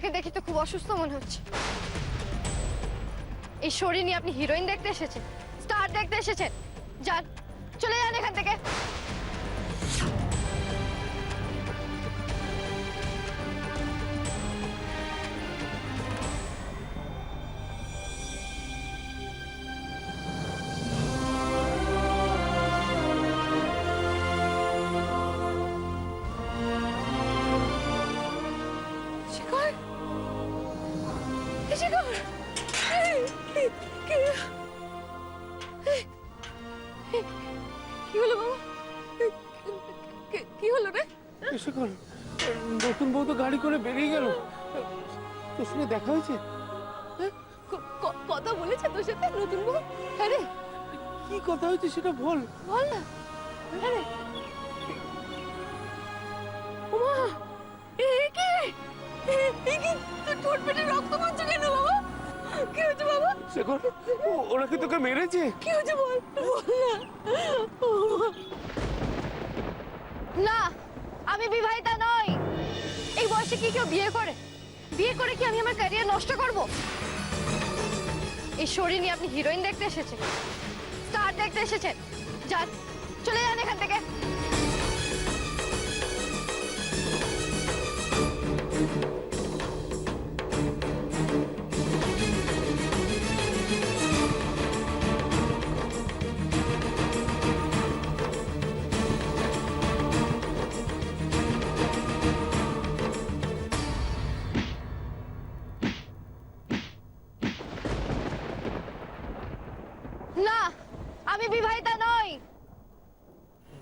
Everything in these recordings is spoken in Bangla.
আপনাকে দেখে তো খুব অসুস্থ মনে হচ্ছে। এই শরীর নিয়ে আপনি হিরোইন দেখতে এসেছেন, স্টার দেখতে এসেছেন? যান, চলে যান এখান থেকে। শিখর, শিখর, কি হলো বাবা? কি হলো রে? শিখর, নতুন বউ তো গাড়ি করে বেরিয়ে গেল। তোর সঙ্গে দেখা হয়েছে? কথা বলেছে তোর সাথে নতুন বউ? হ্যাঁ রে, কি কথা হয়েছে সেটা বল। বল না। হ্যাঁ রে, ওমা, এ কি? তোর ঠোঁট পেটে রক্ত পড়ছে কেন বাবা? কি হয়েছে বাবা? শেখর, ওরা কি তোকে মেরেছে? কি হয়েছে বল, বল না। না, আমি বিবাহিতা নই। এই বয়সে কি কেউ বিয়ে করে? বিয়ে করে কি আমি আমার ক্যারিয়ার নষ্ট করব? এই শরীর নিয়ে আপনি হিরোইন দেখতে এসেছেন, স্টার দেখতে এসেছেন? যান, চলে যান এখান থেকে। না, আমি বিবাহিতা নই।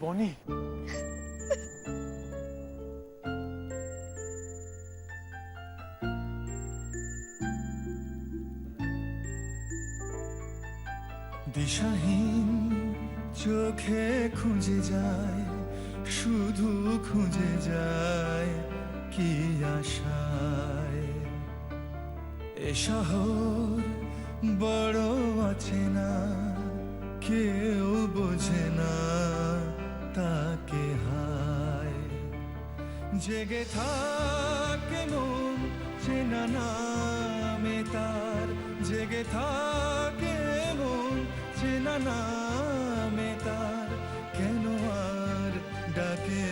বনি, দিশাহীন চোখে খুঁজে যায়, শুধু খুঁজে যায় কি আশায়। এ শহর বড় আছে না, কেউ বোঝে না তাকে হায়। জেগে থাকে মন চেনা নামে তার, জেগে থাকে মন চেনা নামে তার, কেন আর ডাকে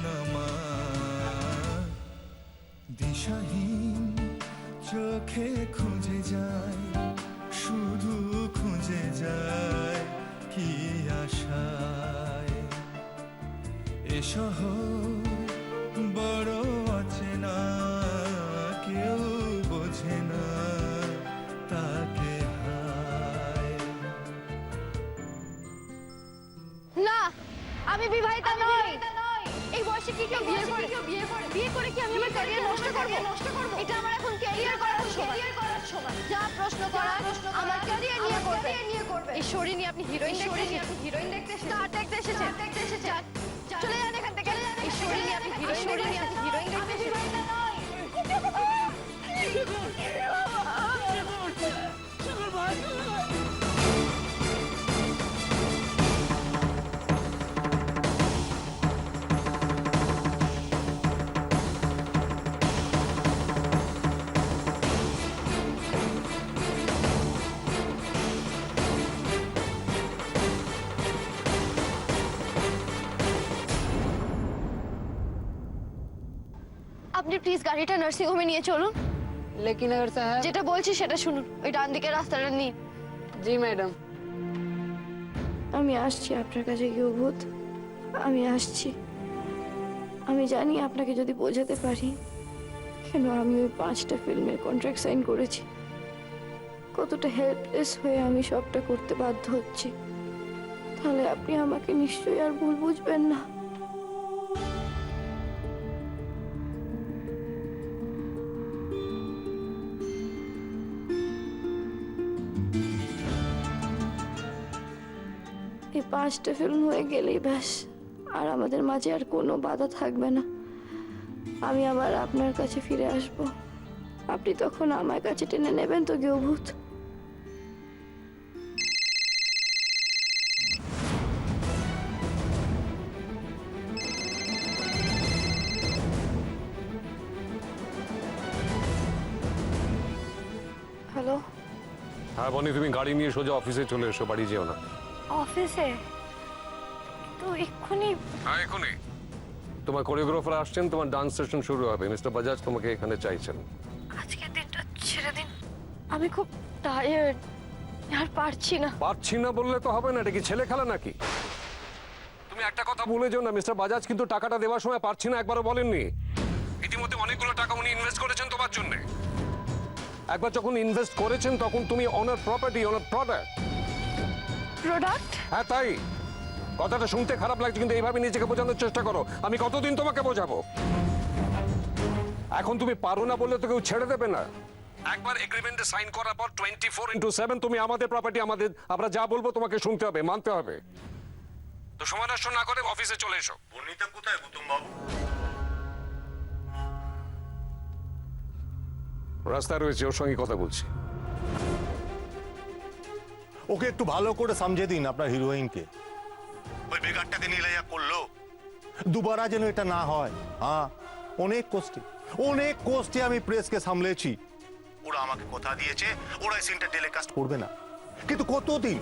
না মা? দিশাহীন চোখে খুঁজে যায়, শুধু খুঁজে যায় কি আশায়। এ শহর বড় আছে না, কেউ বোঝে না তাকে হায়। না, আমি বিবাহিতা নই। এই বয়সে কি কেউ বিয়ে করে? বিয়ে করে কি আমি আমার ক্যারিয়ার নষ্ট করব? এটা আমার এখন ক্যারিয়ার করার সময়। যা প্রশ্ন করার আমার ক্যারিয়ার নিয়ে করবে। এই শরীর নিয়ে আপনি হিরোইন দেখতে এসেছেন, স্টার দেখতে এসেছেন? যান, চলে যান এখান থেকে। এই শরীর নিয়ে আপনি হিরোইন দেখতে এসেছেন। আপনি প্লিজ গাড়িটা নার্সিং হোমে নিয়ে চলুন। लेकिन अगर साहब। যেটা বলছি সেটা শুনুন। ওই ডান দিকের রাস্তাটা নিন। जी मैडम। আমি আসছি আপনার কাছে গৃহভূত, আমি আসছি। আমি জানি আপনাকে যদি বোঝাতে পারি কেন আমি ওই 5টা ফিল্মের কন্ট্রাক্ট সাইন করেছি, কতটা হেল্পলেস হয়ে আমি সবটা করতে বাধ্য হচ্ছি, তাহলে আপনি আমাকে নিশ্চয়ই আর ভুল বুঝবেন না। এই 5টা ফিল্ম হয়ে গেলেই ব্যাস, আর আমাদের মাঝে আর কোনো বাধা থাকবে না। আমি আবার আপনার কাছে ফিরে আসব। আপনি তখন আমার কাছে টেনে নেবেন তো গৃহভূত? হ্যাঁ বনি, তুমি গাড়ি নিয়ে সোজা অফিসে চলে এসো, বাড়ি যেও না। অফিসে তো এক্ষুনি? হ্যাঁ এখনই। তোমার কোরিওগ্রাফার আসছেন, তোমার ডান্স সেশন শুরু হবে। মিস্টার বাজাজ তোমাকে এখানে চাইছেন। আজকের দিনটা ছেড়ে দিন, আমি খুব টায়ার্ড, আর পারছি না। পারছি না বললে তো হবে না, এটা কি ছেলে খেলা নাকি? তুমি একটা কথা ভুলে যাও না, মিস্টার বাজাজ কিন্তু টাকাটা দেওয়ার সময় পারছি না একবারও বলেননি। ইতিমধ্যে অনেকগুলো টাকা উনি ইনভেস্ট করেছেন তোমার জন্য। একবার যখন ইনভেস্ট করেছেন তখন তুমি ওনার প্রপার্টি, ওনার প্রোডাক্ট। প্রোডাক্ট? হ্যাঁ তাই। কথাটা শুনতে খারাপ লাগছে কিন্তু এইভাবে নিজেকে বোঝানোর চেষ্টা করো। আমি কতদিন তোমাকে বোঝাবো? এখন তুমি পারো না বললে তো কেউ ছেড়ে দেবে না। একবার এগ্রিমেন্টে সাইন করার পর 24/7 তুমি আমাদের প্রপার্টি, আমরা যা বলবো তোমাকে শুনতে হবে, মানতে হবে। তো সময় নষ্ট না করে অফিসে চলে এসো। বনিতা কোথায় গৌতম বাবু? রাস্তায় রয়েছে, ওর সঙ্গে কথা বলছি। ওকে একটু ভালো করে সমঝে দিন আপনার হিরোইনকে। ওই বেগারটাকে নিলে যা করলো, দুবারা যেন এটা না হয়। হ্যাঁ, অনেক কষ্টে আমি প্রেসকে সামলেছি। ওরা আমাকে কথা দিয়েছে ওরা এই সিনটা টেলিকাস্ট করবে না, কিন্তু কতদিন,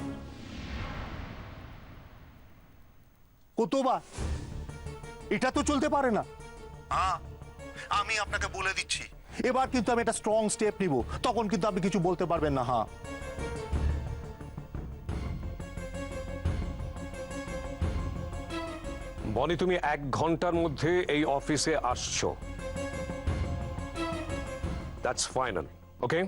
কতবার? এটা তো চলতে পারে না। হ্যাঁ, আমি আপনাকে বলে দিচ্ছি, এবার কিন্তু আমি একটা স্ট্রং স্টেপ নিব, তখন কিন্তু আপনি কিছু বলতে পারবেন না। হ্যাঁ, বনি, তুমি 1 ঘন্টার মধ্যে এই অফিসে আসছো। That's final, okay?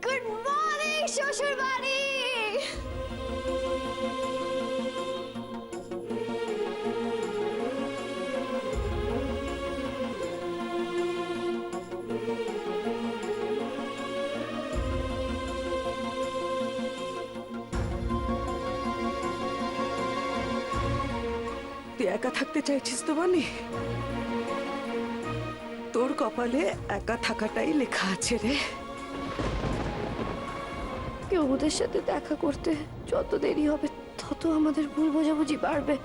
Good morning শ্বশুর বাড়ি। তুই একা থাকতে চাইছিস তো বানি? তোর কপালে একা থাকাটাই লেখা আছে রে। কেউ ওদের সাথে দেখা করতে যত দেরি হবে তত আমাদের ভুল বোঝাবুঝি বাড়বে।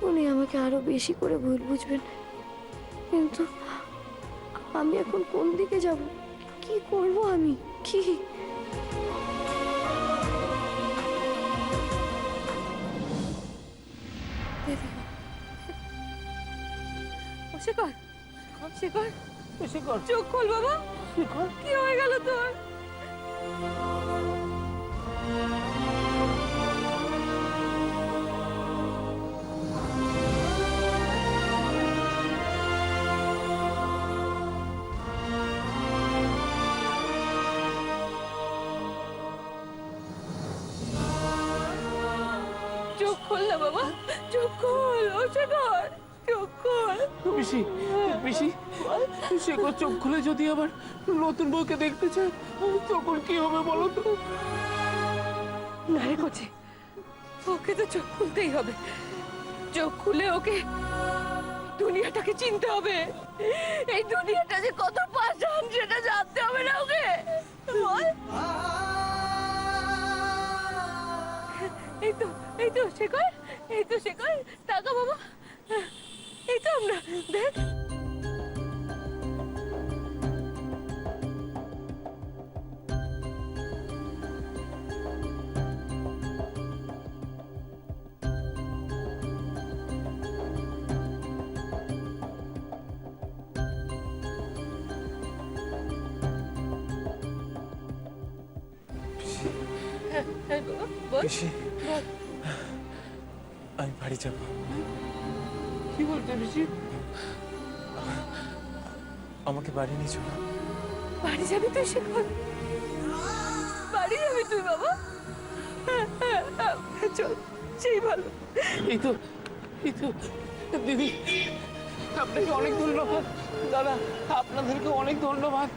উনি আমাকে আরো বেশি করে ভুল বুঝবেন। কিন্তু আমি এখন কোন দিকে যাব, কি করব আমি, কি? শেখর, শেখর, শেখর, চোখ খোল বাবা। শেখর, কি হয়ে গেল তোর? চোখ খোল না বাবা, চোখ খোল। ও শেখর, চোখ খোল। পিসি, পিসি, শেখর চোখ খুলে যদি আবার নতুন বউকে দেখতে চায় তখন কি হবে বলো তো? না রে কোচি, ওকে তো চোখ খুলতেই হবে। চোখ খুলে ওকে দুনিয়াটাকে চিনতে হবে। এই দুনিয়াটা যে কত পাষাণ সেটা জানতে হবে না ওকে, বল? এই তো শেখর, এই তো শেখর, তাকা বাবা, এই তো আমরা, দেখ। হ্যাঁ বাবা, বল। পিসি, আমি বাড়ি যাব। কি বলতে পিসি? আমাকে বাড়ি নিয়ে চলো। বাড়ি যাবি তুই শেখর? বাড়ি যাবি তুই বাবা? চল, সেই ভালো। এই তো দিদি, আপনাকে অনেক ধন্যবাদ। দাদা, আপনাদেরকে অনেক ধন্যবাদ।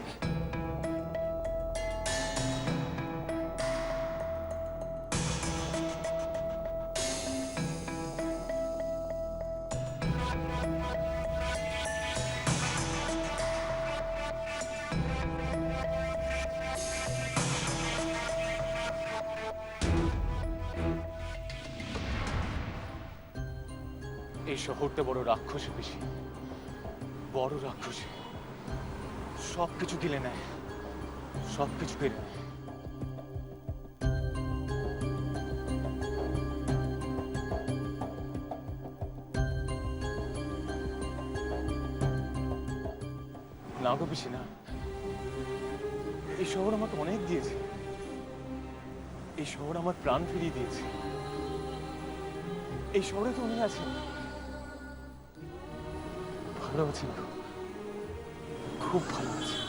শহরটা বড় রাক্ষসী পিসি, বড় রাক্ষসী। সবকিছু গিলে নেয়, সবকিছু কেড়ে নেয়। না গো পিসি না, এই শহর আমাকে অনেক দিয়েছে, এই শহর আমার প্রাণ ফিরিয়ে দিয়েছে। এই শহরে তো উনি আছেন, ভালো আছেন গো, খুব ভালো আছেন।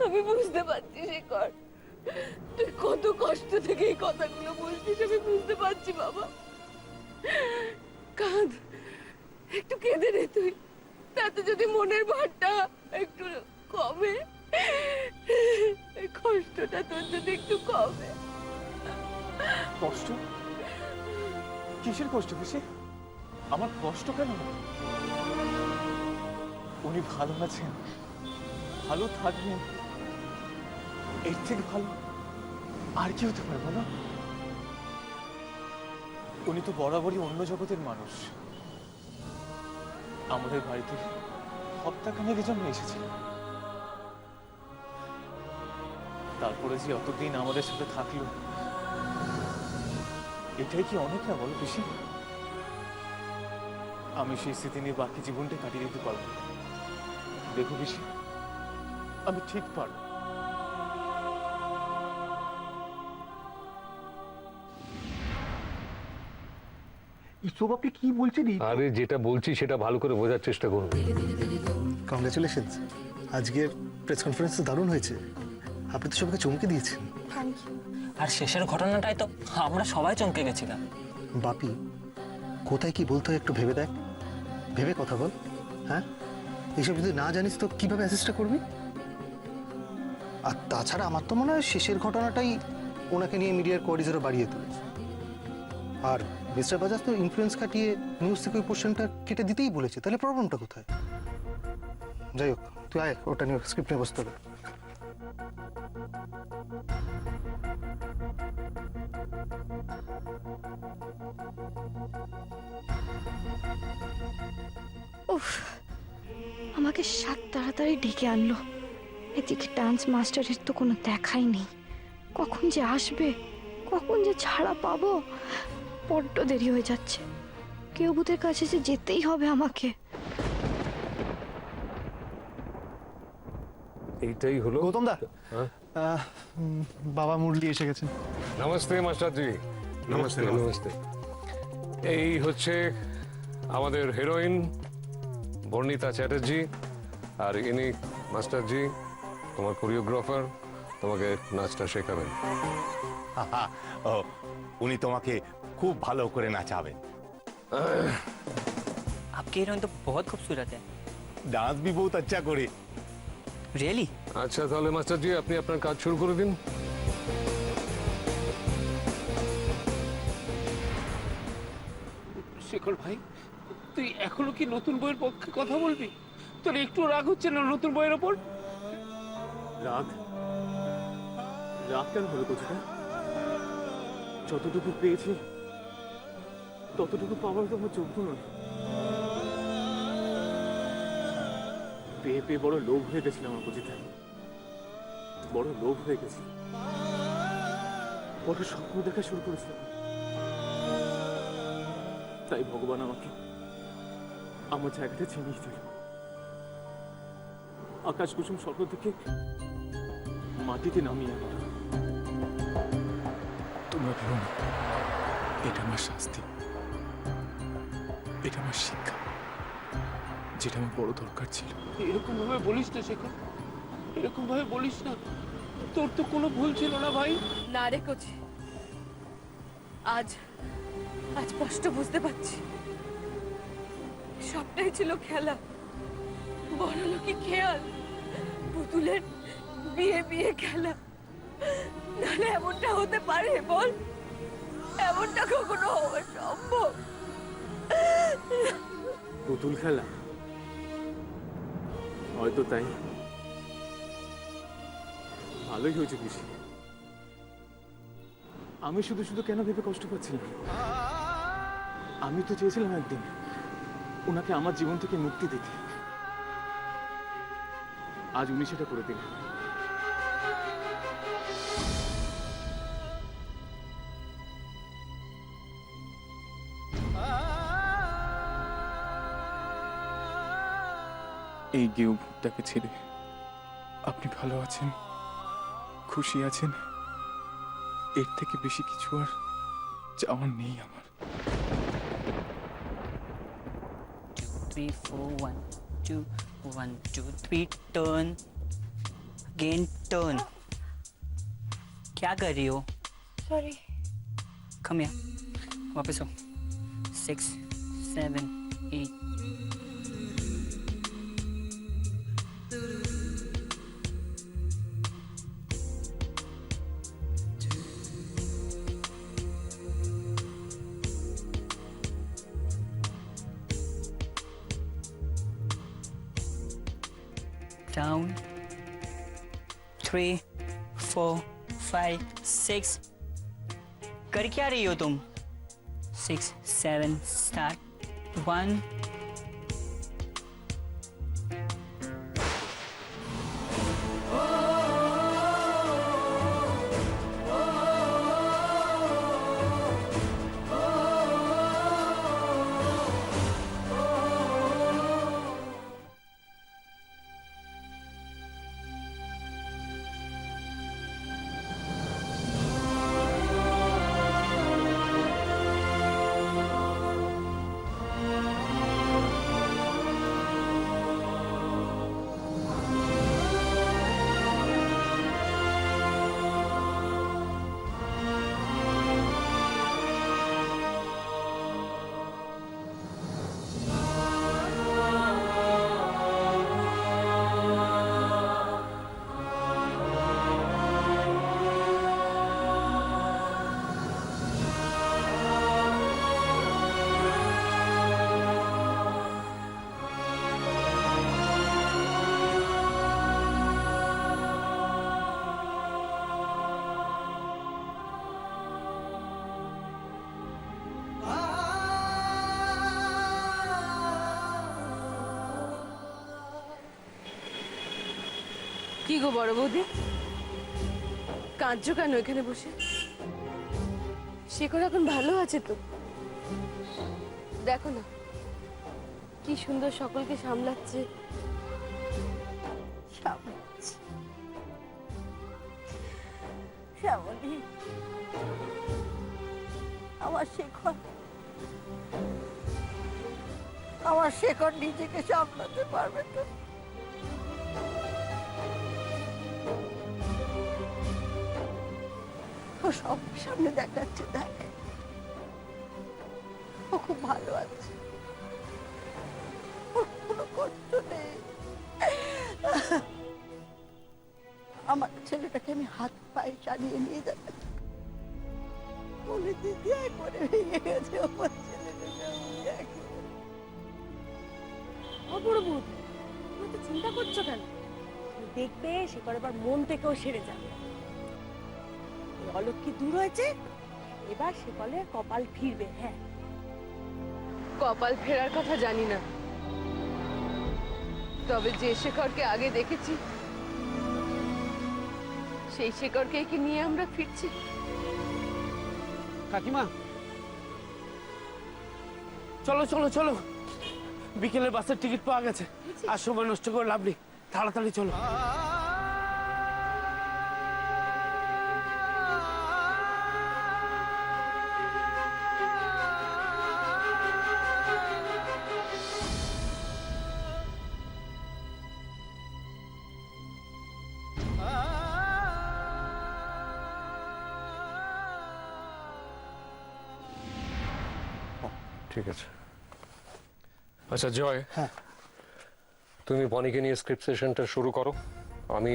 আমি বুঝতে পারছি শেখর, তুই কত কষ্ট থেকে এই কথাগুলো বলছিস, আমি বুঝতে পারছি বাবা। কাঁদ, একটু কেঁদে রে তুই, তাতে যদি মনের ভারটা একটু কমে, এই কষ্টটা তোর যদি একটু কমে। কষ্ট? কিসের কষ্ট পিসি? আমার কষ্ট কেন? উনি ভালো আছেন, ভালো থাকবেন, এর থেকে ভালো আর কি হতে পারে বলো? উনি তো বরাবরই অন্য জগতের মানুষ। আমাদের বাড়িতে সপ্তাহখানেকের জন্য এসেছিলেন, তারপরে যে অতদিন আমাদের সাথে থাকলো, এটাই কি অনেক না বলো পিসি? আমি সেই স্মৃতি নিয়ে বাকি জীবনটা কাটিয়ে দিতে পারবো। দেখো পিসি, আমি ঠিক পারবো। সব আপনি কি বলছেন? আরে যেটা বলছি সেটা ভালো করে বোঝার চেষ্টা করুন। কংগ্রেচুলেশনস, আজকের প্রেস কনফারেন্স তো দারুণ হয়েছে। আপনি তো সবাইকে চমকে দিয়েছেন। আর শেষের ঘটনাটাই তো আমরা সবাই চমকে গেছিলাম। বাপি, কোথায় কি বলতে হয় একটু ভেবে দেখ, ভেবে কথা বল। হ্যাঁ, এইসব যদি না জানিস তো কিভাবে অ্যাসিস্টটা করবি? আর তাছাড়া আমার তো মনে হয় শেষের ঘটনাটাই ওনাকে নিয়ে মিডিয়ার কোয়ারিজারও বাড়িয়ে তুলেছে। আর মিস্টার বাজাজ তো ইনফ্লুয়েন্স কাটিয়ে নিউজ থেকে ওই পোর্শনটা কেটে দিতেই বলেছে, তাহলে প্রবলেমটা কোথায়? যাই হোক, তুই আয়, ওটা নিয়ে স্ক্রিপ্ট নিয়ে বসতে হবে। উফ, আমাকে সাত তাড়াতাড়ি ডেকে আনলো। এদিকে ডান্স মাস্টারের তো কোনো দেখাই নেই। কখন যে আসবে, কখন যে ছাড়া পাবো, বড্ড দেরি হয়ে যাচ্ছে। কেউ বুথের কাছে যে যেতেই হবে আমাকে। এইটাই হলো। গৌতম দা, হ্যাঁ? বাবা মুরলি এসে গেছেন। নমস্তে মাস্টারজি। নমস্তে নমস্তে। এই হচ্ছে আমাদের হিরোইন বর্ণিতা চ্যাটার্জি, আর ইনি মাস্টারজি, তোমার কোরিওগ্রাফার, তোমাকে নাচটা শেখাবেন। ও, উনি তোমাকে খুব ভালো করে নাচাবেন। आपकी हीरोइन तो बहुत खूबसूरत है। ডান্স भी बहुत अच्छा করে। रियली? আচ্ছা, তাহলে মাস্টারজি আপনি আপনার কাজ শুরু করে দিন। শেখর ভাই, তুই এখনো কি নতুন বইয়ের পক্ষে কথা বলবি? তোর একটু রাগ হচ্ছে না নতুন বইয়ের ওপর? রাগ? রাগ কেন হলো কোথাটা? যতটুকু পেয়েছি ততটুকু পাওয়ার তো আমার যোগ্য নয়। পেয়ে পেয়ে বড় লোভ হয়ে গেছিল আমার বুঝিতে, বড় লোভ হয়ে গেছে, বড় স্বপ্ন দেখা শুরু করেছিলাম। তাই ভগবান আমাকে আমার জায়গাটা চিনিয়ে দিল। আকাশ কুসুম স্বপ্ন থেকে মাটিতে নামিয়ে আনল। তোমরা ভেবো না এটা আমার শাস্তি, এটা আমার শিক্ষা, যেটা আমার বড় দরকার ছিল। এরকম ভাবে বলিস না শেখর, এরকম ভাবে বলিস না। তোর তো কোনো ভুল ছিল না ভাই। না রে কোচি, আজ স্পষ্ট বুঝতে পারছি সবটাই ছিল খেলা, বড় লোকি খেয়াল, পুতুলের বিয়ে বিয়ে খেলা। নাহলে এমনটা হতে পারে বল? এমনটা কখনো হওয়া সম্ভব? পুতুল খেলা হয়তো, তাই ভালোই হয়েছে পিসি, আমি শুধু শুধু কেন ভেবে কষ্ট পাচ্ছিলাম? আমি তো চেয়েছিলাম একদিন ওনাকে আমার জীবন থেকে মুক্তি দিতে। আজ উনি সেটা করে দিলেন। এই গেউ ভূতটাকে ছেড়ে আপনি ভালো আছেন, খুশি আছেন, এর থেকে বেশি কিছু আর চাওয়ার নেই আমার। 3 4 1 2 1 2 3 टर्न अगेन टर्न। क्या कर रही हो? সরি। कम हियर, वापस आओ। 6 7 8 down 3 4 5 6 कर क्या रही हो तुम? 6 7 start 1 কি গো বড় বৌদি, কাঁদছো কেন এখানে বসে? শেখর এখন ভালো আছে তো? দেখো না কি সুন্দর সকলকে সামলাচ্ছে। শ্যামলী, আমার শেখর নিজেকে সামলাতে পারবে তো? ও সব সামনে দেখাচ্ছে, দেখ ও খুব ভালো আছে, ওর কোনো কষ্ট নেই। আমার ছেলেটাকে আমি হাত পায়ে চালিয়ে নিয়ে যাচ্ছি, দিদি একবারে ভেঙে গেছে আমার ছেলেটাকে। বড় বৌদি, তুমি তো চিন্তা করছো কেন? দেখবে শেখর এবার মন থেকেও সেরে যাবে। অলক্ষী দূর হয়েছে, এবার শেখরের কপাল ফিরবে। হ্যাঁ, কপাল ফেরার কথা জানি না, তবে যে শেখরকে আগে দেখেছি সেই শেখরকে কি নিয়ে আমরা ফিরছি। কাকিমা, চলো চলো চলো, বিকেলে বাসের টিকিট পাওয়া গেছে, আর সময় নষ্ট করে লাভ নেই, তাড়াতাড়ি চলো। ঠিক আছে। আচ্ছা জয়, হ্যাঁ। তুমি বনিকে নিয়ে স্ক্রিপ্ট সেশনটা শুরু করো, আমি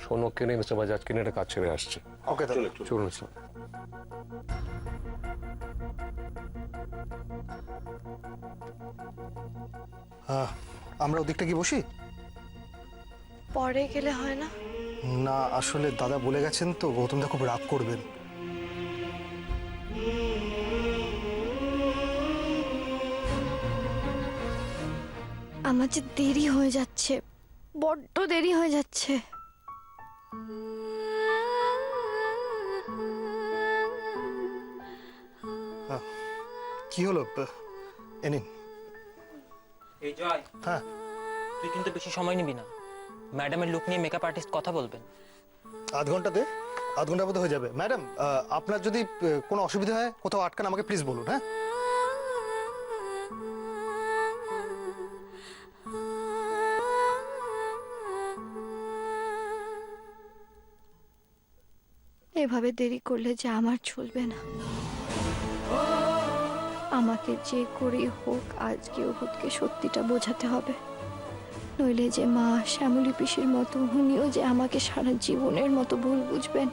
সৌনককে নিয়ে মিস্টার বাজাজকে নিয়ে একটা কাজ ছেড়ে আসছি। ওকে তাহলে চলুন স্যার। আমরা ওদিকটা কি বসি? পরে গেলে হয় না? না, আসলে দাদা বলে গেছেন তো গৌতমদা খুব রাগ করবেন। আমার যে দেরি হয়ে যাচ্ছে, বড্ড দেরি হয়ে যাচ্ছে। কি হলো এনিন? এই জয়, হ্যাঁ, তুই কিন্তু বেশি সময় নিবি না। ম্যাডামের লুক নিয়ে মেকআপ আর্টিস্ট কথা বলবেন। আধ ঘন্টাতে, আধ ঘন্টার মধ্যে হয়ে যাবে। ম্যাডাম, আপনার যদি কোনো অসুবিধা হয়, কোথাও আটকান, আমাকে প্লিজ বলুন। হ্যাঁ, এভাবে দেরি করলে যে আমার চলবে না। আমাকে যে করেই হোক আজকে ওহুদকে সত্যিটা বোঝাতে হবে, নইলে যে মা শ্যামলী পিসির মতো উনিও যে আমাকে সারা জীবনের মতো ভুল বুঝবেন